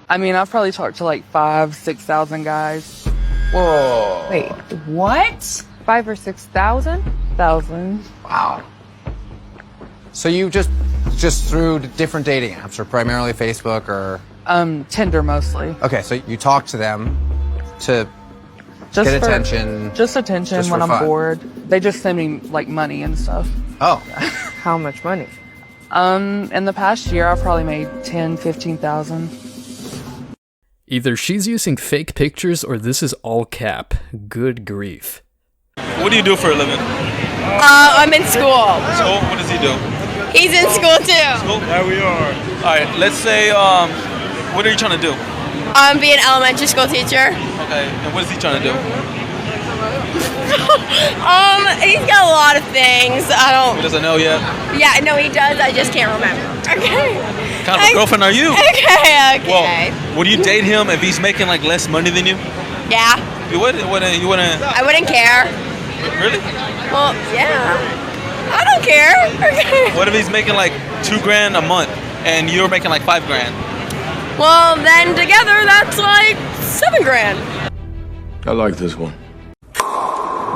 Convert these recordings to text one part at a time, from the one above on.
I mean, I've probably talked to like 5,000-6,000 guys. Whoa. Wait, what? 5,000 or 6,000? Thousand. Wow. So you just through different dating apps, or primarily Facebook, or? Tinder mostly. Okay, so you talk to them to Just get for- attention. Just attention just when for I'm fun. bored. They just send me like money and stuff. Oh. How much money? In the past year, I've probably made 10,000, 15,000. Either she's using fake pictures or this is all cap. Good grief. What do you do for a living? I'm in school. School? What does he do? He's in school too. School? There we are. All right, let's say, what are you trying to do? Be an elementary school teacher. Okay, and what is he trying to do? He's got a lot of things. He doesn't know yet. Yeah, no, he does. I just can't remember. Okay. What kind of a girlfriend are you? Okay. Well, would you date him if he's making like less money than you? Yeah. You wouldn't? You wouldn't? I wouldn't care. Really? Well, yeah. I don't care. Okay. What if he's making like $2,000 a month and you're making like $5,000? Well, then together that's like $7,000. I like this one.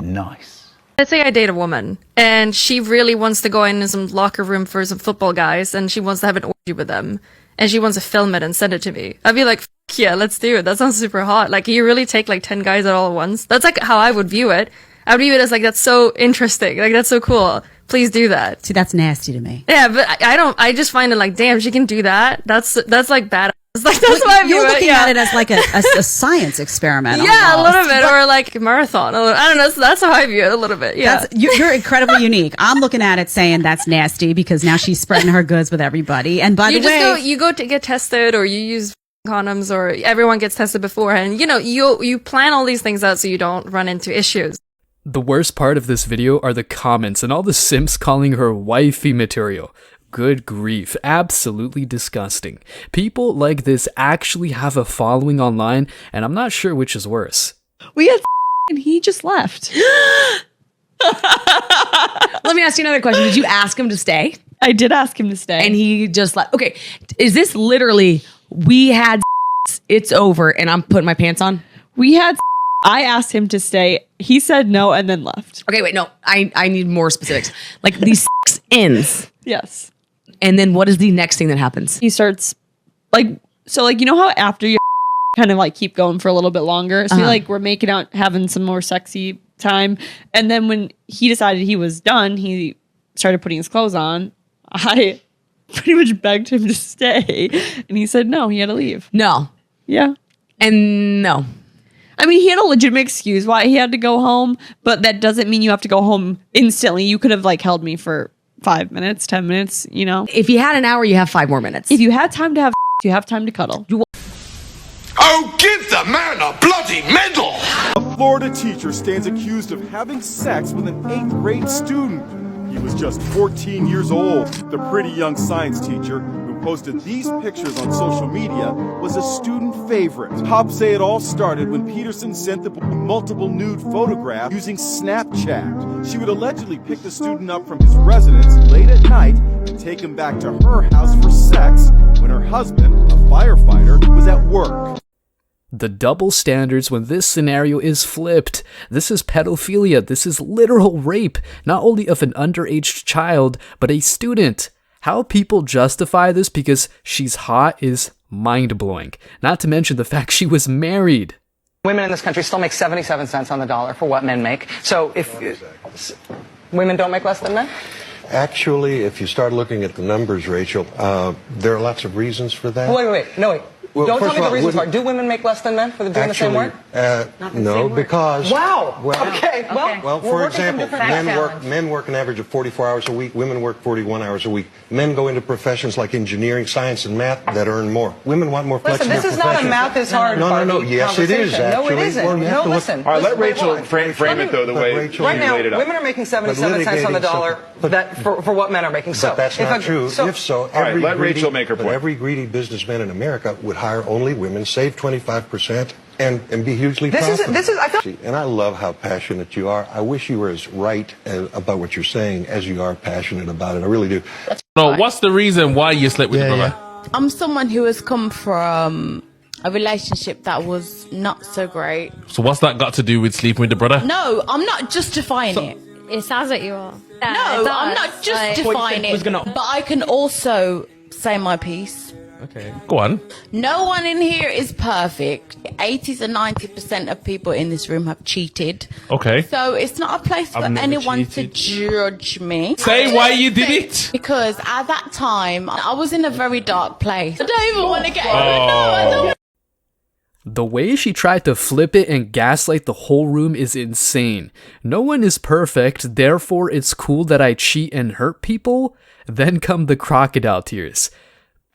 Nice. Let's say I date a woman and she really wants to go in some locker room for some football guys and she wants to have an orgy with them and she wants to film it and send it to me. I'd be like, F yeah, let's do it. That sounds super hot. Like, you really take like 10 guys out all at once? That's like how I would view it. I would view it as like, that's so interesting. Like, that's so cool. Please do that. See, that's nasty to me. Yeah, but I just find it like, damn, she can do that. That's like bad. It's like, that's why I view You're it. looking Yeah. at it as like a science experiment. Yeah, almost. a little bit, or like a marathon. I don't know. That's how I view it a little bit. Yeah, You're incredibly unique. I'm looking at it saying that's nasty because now she's spreading her goods with everybody. And by the way, you go to get tested, or you use condoms, or everyone gets tested beforehand. You know, you plan all these things out so you don't run into issues. The worst part of this video are the comments and all the simps calling her wifey material. Good grief, absolutely disgusting. People like this actually have a following online, and I'm not sure which is worse. We had and he just left. let me ask you another question. Did you ask him to stay? I did ask him to stay. And he just left. Okay, is this literally, we had it's over and I'm putting my pants on? We had I asked him to stay. He said no and then left. Okay, wait, no. I need more specifics. Like, these ends. Yes. And then what is the next thing that happens? He starts like, so like, you know how after you kind of like keep going for a little bit longer. So like we're making out, having some more sexy time. And then when he decided he was done, he started putting his clothes on. I pretty much begged him to stay. And he said no, he had to leave. No. Yeah. And no. I mean, he had a legitimate excuse why he had to go home, but that doesn't mean you have to go home instantly. You could have like held me for 5 minutes, 10 minutes, you know? If you had an hour, you have 5 more minutes. If you had time to have, you have time to cuddle. Oh, give the man a bloody medal! A Florida teacher stands accused of having sex with an 8th grade student. He was just 14 years old. The pretty young science teacher who posted these pictures on social media was a student favorite. Cops say it all started when Peterson sent the boy multiple nude photographs using Snapchat. She would allegedly pick the student up from his residence late at night and take him back to her house for sex when her husband, a firefighter, was at work. The double standards when this scenario is flipped. This is pedophilia. This is literal rape, not only of an underage child, but a student. How people justify this because she's hot is mind-blowing. Not to mention the fact she was married. Women in this country still make 77 cents on the dollar for what men make. So if women don't make less than men? Actually, if you start looking at the numbers, Rachel, there are lots of reasons for that. Wait. No. Well, Don't tell first me of the all, reasons why. Do women make less than men for doing the same work? No, because... Wow. Well, okay. Well, for example, men work an average of 44 hours a week. Women work 41 hours a week. Men go into professions like engineering, science, and math that earn more. Women want more flexible Listen, this is not a math is hard. No. Yes, it is, actually. No, it isn't. Well, No, listen. All right, let Rachel frame it, though, the way you right now, laid it up. women are making 77 cents on the dollar for what men are making. But that's not true. If so, let Rachel make her point. Every greedy businessman in America would hire only women, save 25%, and be hugely profitable. And I love how passionate you are. I wish you were as right about what you're saying as you are passionate about it. I really do. So what's the reason why you slept with your brother? I'm someone who has come from a relationship that was not so great. So what's that got to do with sleeping with the brother? No, I'm not justifying it. It sounds like you are. Yeah, No, I'm not justifying it. But I can also say my piece. Okay. Go on. No one in here is perfect. 80 to 90% of people in this room have cheated. Okay. So it's not a place for anyone to judge me. Say why you did it. Because at that time, I was in a very dark place. I don't even want to get into it. No, I don't. The way she tried to flip it and gaslight the whole room is insane. No one is perfect, therefore it's cool that I cheat and hurt people. Then come the crocodile tears.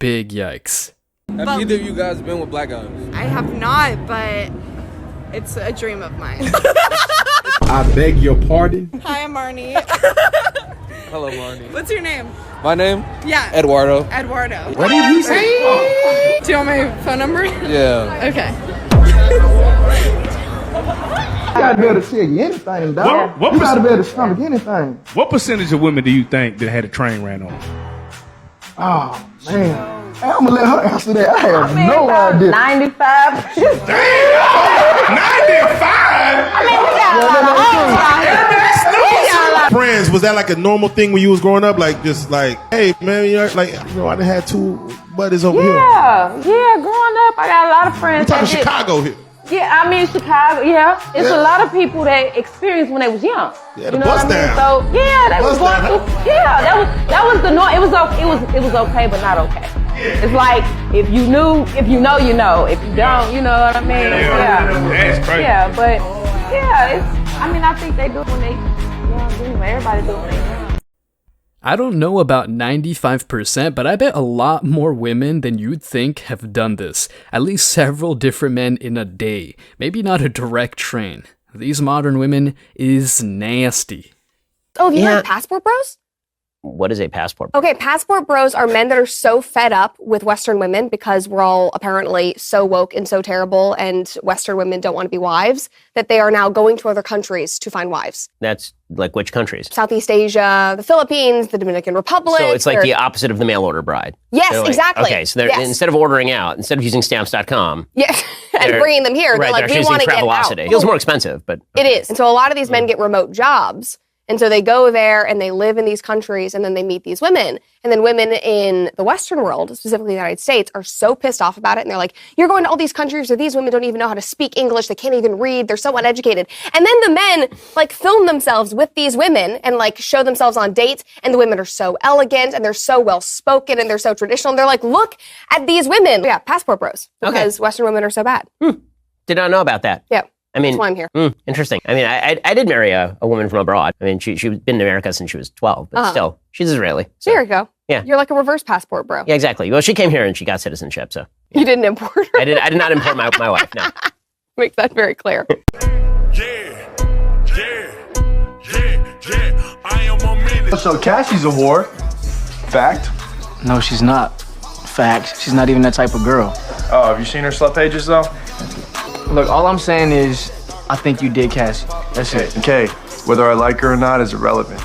Big yikes. Have either of you guys been with black guys? I have not, but it's a dream of mine. I beg your pardon? Hi, I'm Marnie. Hello, Marnie. What's your name? My name? Yeah. Eduardo. Eduardo. What did he say? Do you want my phone number? Yeah. Okay. You gotta be able to tell you anything, dog. You gotta be able to stomach anything. What percentage of women do you think that had a train ran on? Oh, man. Hey, I'm gonna let her answer that. I have no idea. 95. Damn! 95? I mean, we got a lot of hoes out here. Friends, was that like a normal thing when you was growing up? Like, just like, hey, man, you're like, you know, I done had 2 buddies over here. Yeah, growing up, I got a lot of friends. We're talking Chicago here. Yeah, I mean Chicago. Yeah, it's a lot of people that experienced when they was young. Yeah, the bus down. So yeah, they was going through. Yeah, that was the norm. It was okay, but not okay. It's like if you knew, if you know, you know. If you don't, you know what I mean? Yeah. That's crazy. Yeah, but yeah, I mean, I think they do when they, everybody do when they young. I don't know about 95%, but I bet a lot more women than you'd think have done this. At least several different men in a day. Maybe not a direct train. These modern women is nasty. Oh, have you heard of passport bros? What is a passport bro? Okay, passport bros are men that are so fed up with Western women because we're all apparently so woke and so terrible and Western women don't want to be wives that they are now going to other countries to find wives. That's like which countries? Southeast Asia, the Philippines, the Dominican Republic. So it's like the opposite of the mail order bride. Yes, Like, exactly. Okay, so they're instead of ordering out, instead of using stamps.com. Yes, and bringing them here, they're like, we want to get out. It feels more expensive, but... It is. And so a lot of these men get remote jobs. And so they go there and they live in these countries and then they meet these women. And then women in the Western world, specifically the United States, are so pissed off about it. And they're like, you're going to all these countries where these women don't even know how to speak English. They can't even read. They're so uneducated. And then the men like film themselves with these women and like show themselves on dates. And the women are so elegant and they're so well spoken and they're so traditional. And they're like, look at these women. Yeah, passport bros. Because Western women are so bad. Did not know about that. Yeah. I mean, that's why I'm here. Interesting. I mean, I did marry a woman from abroad. I mean, she's been in America since she was 12, but still, she's Israeli. So. There you go. Yeah. You're like a reverse passport, bro. Yeah, exactly. Well, she came here and she got citizenship, so. You didn't import her? I did not import my wife, no. Make that very clear. So Cassie's a whore. Fact? No, she's not. Fact. She's not even that type of girl. Oh, have you seen her slut pages though? Look, all I'm saying is, I think you did Cassie. That's it. Okay, whether I like her or not is irrelevant.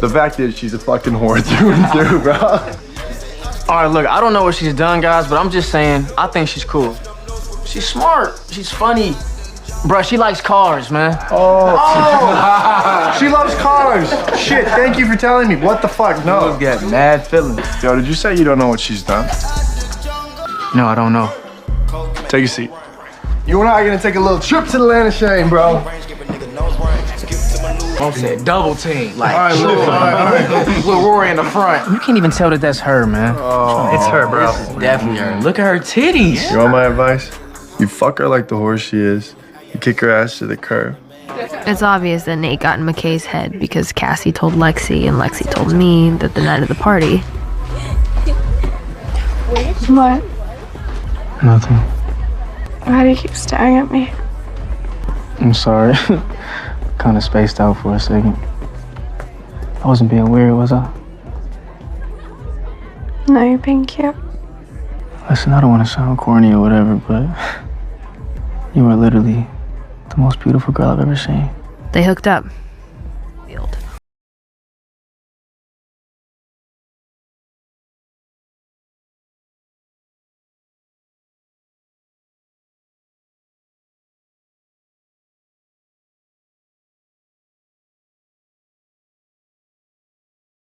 The fact is, she's a fucking whore through and through, bro. All right, look, I don't know what she's done, guys, but I'm just saying, I think she's cool. She's smart. She's funny. Bruh, she likes cars, man. Oh. She loves cars. Shit, thank you for telling me. What the fuck? No. Girls get mad feelings. Yo, did you say you don't know what she's done? No, I don't know. Take a seat. You and I are gonna take a little trip to the land of shame, bro. I said double team. Like, all right, look, all right. with Rory in the front. You can't even tell that that's her, man. Oh, it's her, bro. It's definitely her. Look at her titties. You want my advice? You fuck her like the horse she is. You kick her ass to the curb. It's obvious that Nate got in McKay's head because Cassie told Lexi and Lexi told me that the night of the party. What? Nothing. Why do you keep staring at me? I'm sorry. Kind of spaced out for a second. I wasn't being weird, was I? No, you're being cute. Listen, I don't want to sound corny or whatever, but you are literally the most beautiful girl I've ever seen. They hooked up.